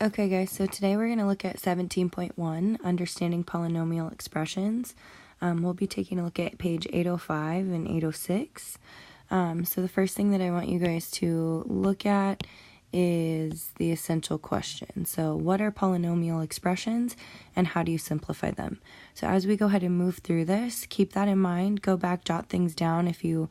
Okay guys, so today we're going to look at 17.1, Understanding Polynomial Expressions. We'll be taking a look at page 805 and 806. So the first thing that I want you guys to look at is the essential question. So what are polynomial expressions and how do you simplify them? So as we go ahead and move through this, keep that in mind. Go back, jot things down if you,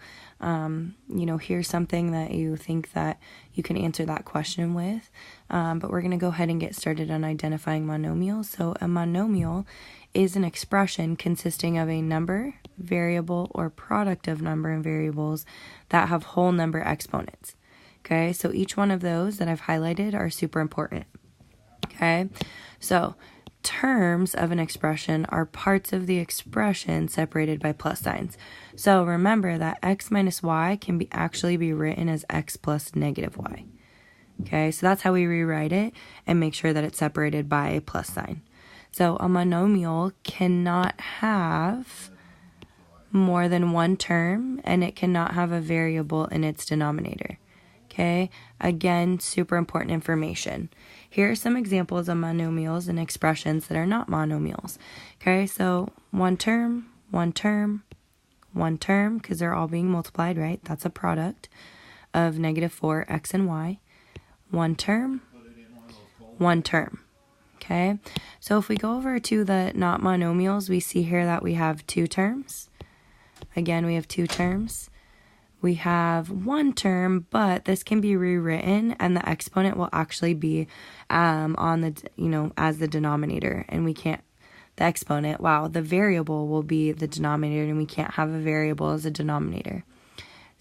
hear something that you think that you can answer that question with. But we're going to go ahead and get started on identifying monomials. So a monomial is an expression consisting of a number, variable, or product of number and variables that have whole number exponents. Okay, so each one of those that I've highlighted are super important. Okay, so terms of an expression are parts of the expression separated by plus signs. So remember that x minus y can actually be written as x plus negative y. Okay, so that's how we rewrite it and make sure that it's separated by a plus sign. So a monomial cannot have more than one term, and it cannot have a variable in its denominator. Okay, again, super important information. Here are some examples of monomials and expressions that are not monomials. Okay, so one term, because they're all being multiplied, right? That's a product of negative 4x and y. One term. Okay, so if we go over to the not monomials, we see here that we have two terms. Again, we have two terms. We have one term, but this can be rewritten and the exponent will actually be on the, as the denominator, and we can't, the exponent, the variable will be the denominator, and we can't have a variable as a denominator.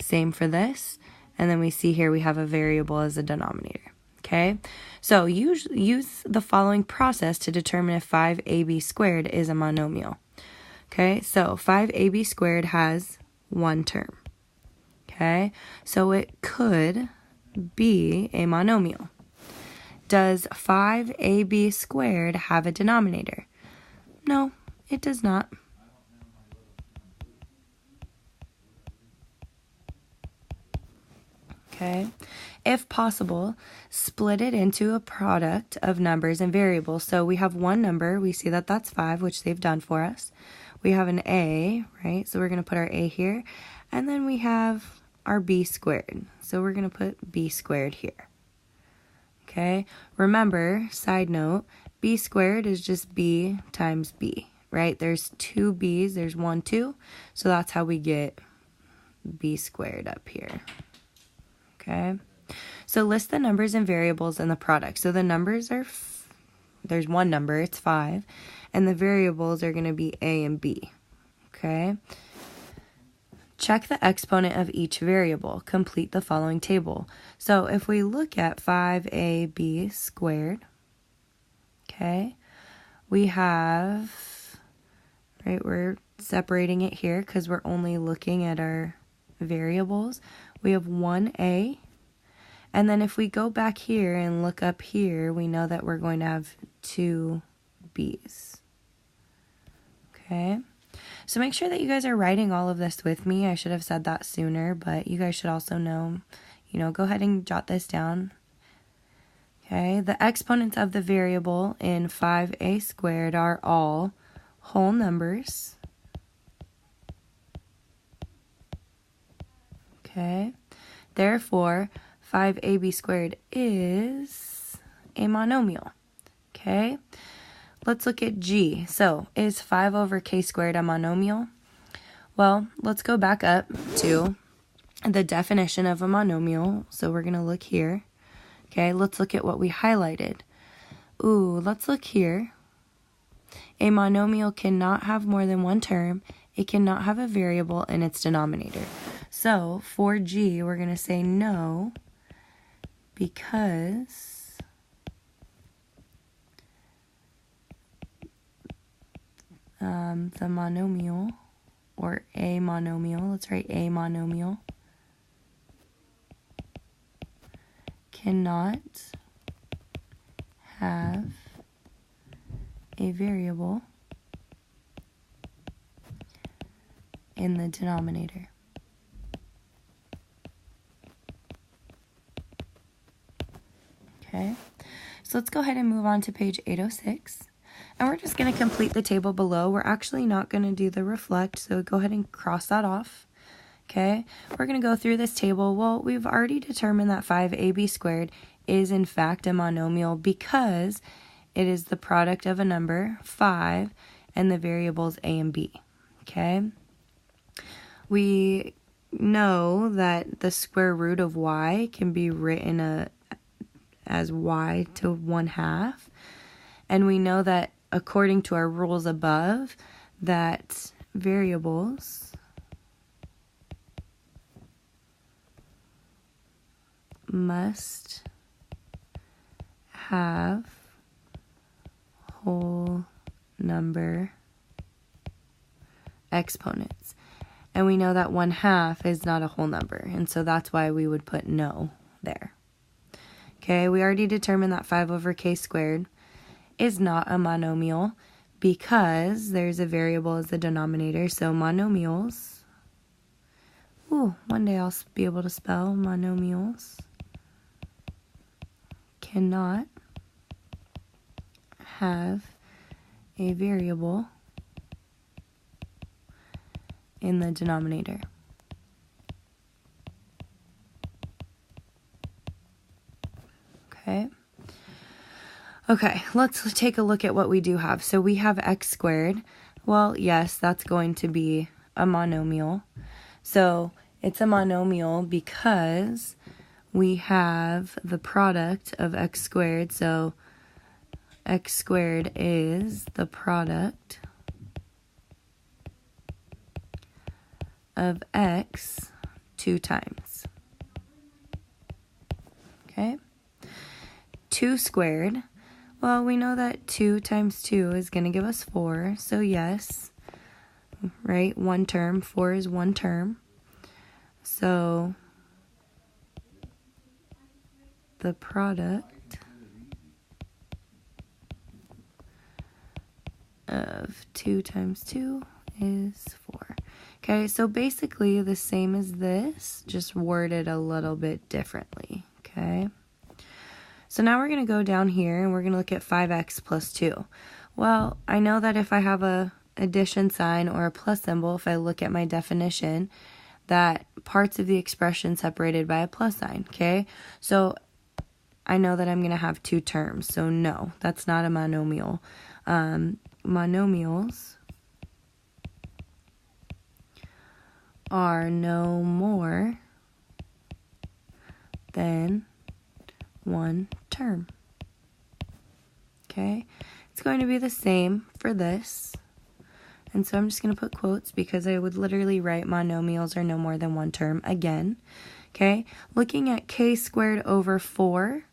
Same for this, and then we see here we have a variable as a denominator. Okay, so use the following process to determine if 5ab squared is a monomial. Okay, so 5ab squared has one term. Okay, so it could be a monomial. Does 5ab squared have a denominator? No, it does not. Okay, if possible, split it into a product of numbers and variables. So we have one number, we see that that's 5, which they've done for us. We have an a, right? So we're going to put our a here. And then we have our b squared. So we're going to put b squared here. Okay, remember, side note, b squared is just b times b, right? There's two b's, there's 1, 2. So that's how we get b squared up here. Okay, so list the numbers and variables in the product. So the numbers are, there's one number, it's 5, and the variables are going to be a and b. Okay, check the exponent of each variable. Complete the following table. So if we look at 5ab squared, okay, we have, right, we're separating it here because we're only looking at our variables. We have 1a, and then if we go back here and look up here, we know that we're going to have 2 b's. Okay, so make sure that you guys are writing all of this with me. I should have said that sooner, but you guys should also know, go ahead and jot this down. Okay, the exponents of the variable in 5a squared are all whole numbers. Okay, therefore 5ab squared is a monomial. Okay, let's look at g. So is 5 over k squared a monomial? Well, let's go back up to the definition of a monomial. So we're going to look here. Okay, let's look at what we highlighted. Let's look here. A monomial cannot have more than one term. It cannot have a variable in its denominator. So for G, we're going to say no, because the monomial, or a monomial, let's write a monomial, cannot have a variable in the denominator. Okay, So let's go ahead and move on to page 806. And we're just going to complete the table below. We're actually not going to do the reflect, so go ahead and cross that off. Okay, we're going to go through this table. Well, we've already determined that 5ab squared is in fact a monomial because it is the product of a number, 5, and the variables a and b. Okay, we know that the square root of y can be written as y to 1/2, and we know that according to our rules above that variables must have whole number exponents. And we know that 1/2 is not a whole number, and so that's why we would put no there. Okay, we already determined that 5 over k squared is not a monomial because there's a variable as the denominator, so monomials, one day I'll be able to spell monomials, cannot have a variable in the denominator. Okay, let's take a look at what we do have. So we have x squared. Well, yes, that's going to be a monomial. So it's a monomial because we have the product of x squared. So x squared is the product of x 2 times. Okay? 2 squared. Well, we know that 2 times 2 is going to give us 4. So yes, right? One term. 4 is one term. So the product of 2 times 2 is 4. Okay, so basically the same as this, just worded a little bit differently. Okay, so now we're going to go down here and we're going to look at 5x plus 2. Well, I know that if I have a addition sign or a plus symbol, if I look at my definition, that parts of the expression separated by a plus sign. Okay, so I know that I'm going to have 2 terms, so no, that's not a monomial. Monomials are no more than 1 term. Okay, it's going to be the same for this. And so I'm just going to put quotes because I would literally write monomials are no more than 1 term again. Okay, looking at k squared over 4,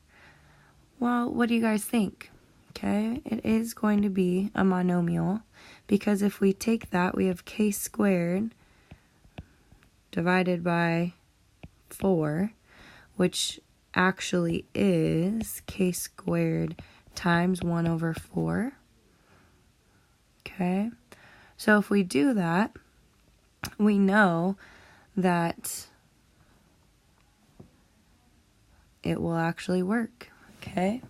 well, what do you guys think? Okay, it is going to be a monomial because if we take that, we have k squared divided by 4, which actually is k squared times 1 over 4. Okay, so if we do that, we know that it will actually work. Okay.